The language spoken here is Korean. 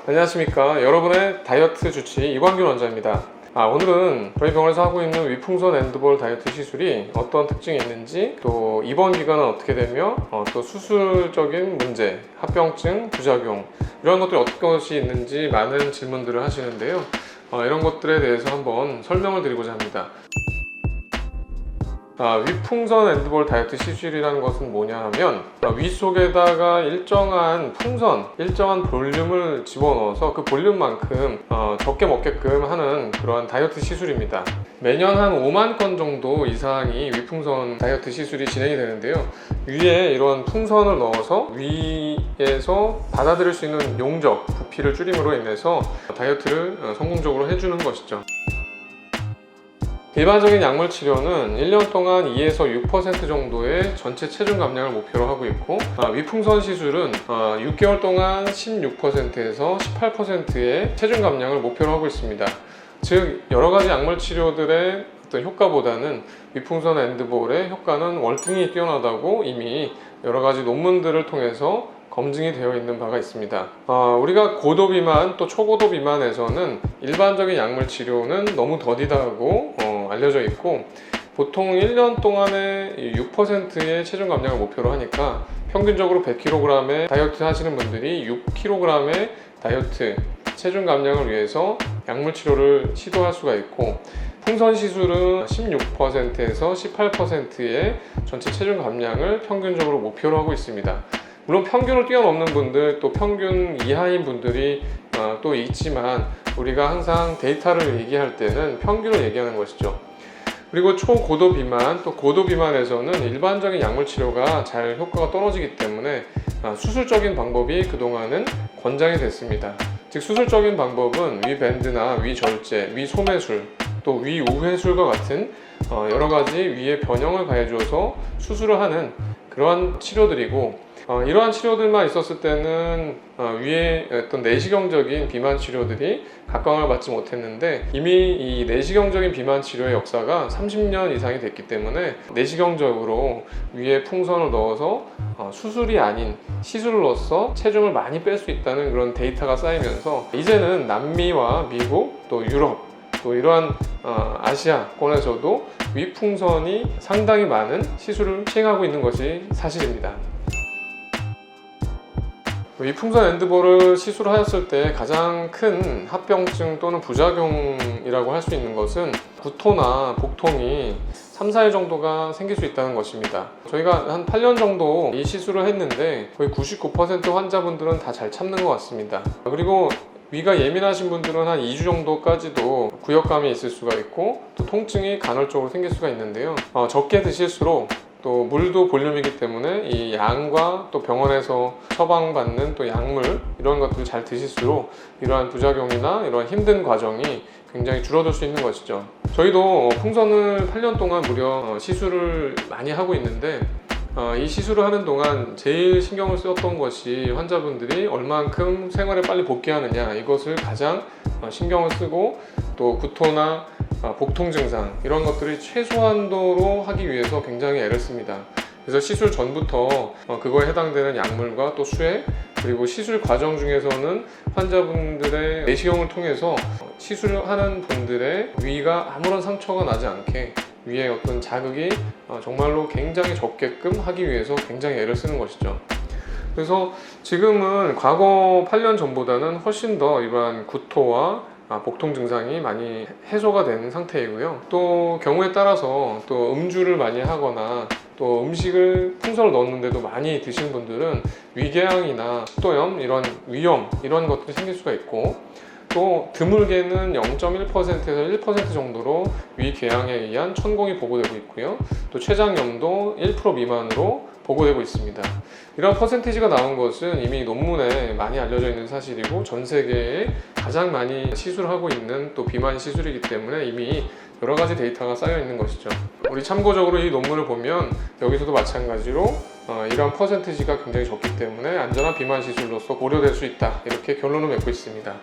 안녕하십니까. 여러분의 다이어트 주치 이광균 원장입니다. 오늘은 저희 병원에서 하고 있는 위풍선 엔드볼 다이어트 시술이 어떤 특징이 있는지, 또 입원 기간은 어떻게 되며, 또 수술적인 문제, 합병증, 부작용 이런 것들이 어떤 것이 있는지 많은 질문들을 하시는데요. 이런 것들에 대해서 한번 설명을 드리고자 합니다. 위풍선 엔드볼 다이어트 시술이라는 것은 뭐냐 하면, 위 속에다가 일정한 풍선, 일정한 볼륨을 집어넣어서 그 볼륨만큼 적게 먹게끔 하는 그러한 다이어트 시술입니다. 매년 한 5만 건 정도 이상이 위풍선 다이어트 시술이 진행이 되는데요. 위에 이런 풍선을 넣어서 위에서 받아들일 수 있는 용적, 부피를 줄임으로 인해서 다이어트를 성공적으로 해주는 것이죠. 일반적인 약물 치료는 1년 동안 2에서 6% 정도의 전체 체중 감량을 목표로 하고 있고, 위풍선 시술은 6개월 동안 16%에서 18%의 체중 감량을 목표로 하고 있습니다. 즉, 여러 가지 약물 치료들의 어떤 효과보다는 위풍선 엔드볼의 효과는 월등히 뛰어나다고 이미 여러 가지 논문들을 통해서 검증이 되어 있는 바가 있습니다. 우리가 고도 비만 또 초고도 비만에서는 일반적인 약물 치료는 너무 더디다고 알려져 있고, 보통 1년 동안에 6%의 체중 감량을 목표로 하니까 평균적으로 100kg의 다이어트 하시는 분들이 6kg의 다이어트 체중 감량을 위해서 약물 치료를 시도할 수가 있고, 풍선 시술은 16%에서 18%의 전체 체중 감량을 평균적으로 목표로 하고 있습니다. 물론 평균을 뛰어넘는 분들, 또 평균 이하인 분들이 또 있지만, 우리가 항상 데이터를 얘기할 때는 평균을 얘기하는 것이죠. 그리고 초고도 비만, 또 고도 비만에서는 일반적인 약물 치료가 잘 효과가 떨어지기 때문에 수술적인 방법이 그동안은 권장이 됐습니다. 즉, 수술적인 방법은 위밴드나 위절제, 위소매술, 또 위우회술과 같은 여러 가지 위의 변형을 가해줘서 수술을 하는 그러한 치료들이고, 이러한 치료들만 있었을 때는 위에 어떤 내시경적인 비만 치료들이 각광을 받지 못했는데, 이미 이 내시경적인 비만 치료의 역사가 30년 이상이 됐기 때문에 내시경적으로 위에 풍선을 넣어서 수술이 아닌 시술로서 체중을 많이 뺄 수 있다는 그런 데이터가 쌓이면서, 이제는 남미와 미국, 또 유럽, 또 이러한 아시아권에서도 위풍선이 상당히 많은 시술을 시행하고 있는 것이 사실입니다. 위풍선 엔드볼을 시술하였을 때 가장 큰 합병증 또는 부작용이라고 할 수 있는 것은 구토나 복통이 3, 4일 정도가 생길 수 있다는 것입니다. 저희가 한 8년 정도 이 시술을 했는데 거의 99% 환자분들은 다 잘 참는 것 같습니다. 그리고 위가 예민하신 분들은 한 2주 정도까지도 구역감이 있을 수가 있고, 또 통증이 간헐적으로 생길 수가 있는데요. 적게 드실수록, 또 물도 볼륨이기 때문에 이 양과 또 병원에서 처방받는 또 약물, 이런 것들을 잘 드실수록 이러한 부작용이나 이러한 힘든 과정이 굉장히 줄어들 수 있는 것이죠. 저희도 풍선을 8년 동안 무려 시술을 많이 하고 있는데, 이 시술을 하는 동안 제일 신경을 썼던 것이 환자분들이 얼만큼 생활에 빨리 복귀하느냐, 이것을 가장 신경을 쓰고, 또 구토나 복통 증상 이런 것들이 최소한도로 하기 위해서 굉장히 애를 씁니다. 그래서 시술 전부터 그거에 해당되는 약물과 또 수액, 그리고 시술 과정 중에서는 환자분들의 내시경을 통해서 시술하는 분들의 위가 아무런 상처가 나지 않게 위에 어떤 자극이 정말로 굉장히 적게끔 하기 위해서 굉장히 애를 쓰는 것이죠. 그래서 지금은 과거 8년 전보다는 훨씬 더 이러한 구토와 복통 증상이 많이 해소가 된 상태이고요. 또 경우에 따라서 또 음주를 많이 하거나, 또 음식을 풍선을 넣었는데도 많이 드신 분들은 위궤양이나 식도염, 이런 위염, 이런 것들이 생길 수가 있고, 또 드물게는 0.1%에서 1% 정도로 위궤양에 의한 천공이 보고되고 있고요. 또 췌장염도 1% 미만으로 보고되고 있습니다. 이런 퍼센티지가 나온 것은 이미 논문에 많이 알려져 있는 사실이고, 전 세계에 가장 많이 시술하고 있는 또 비만 시술이기 때문에 이미 여러 가지 데이터가 쌓여 있는 것이죠. 우리 참고적으로 이 논문을 보면 여기서도 마찬가지로 이러한 퍼센티지가 굉장히 적기 때문에 안전한 비만 시술로서 고려될 수 있다, 이렇게 결론을 맺고 있습니다.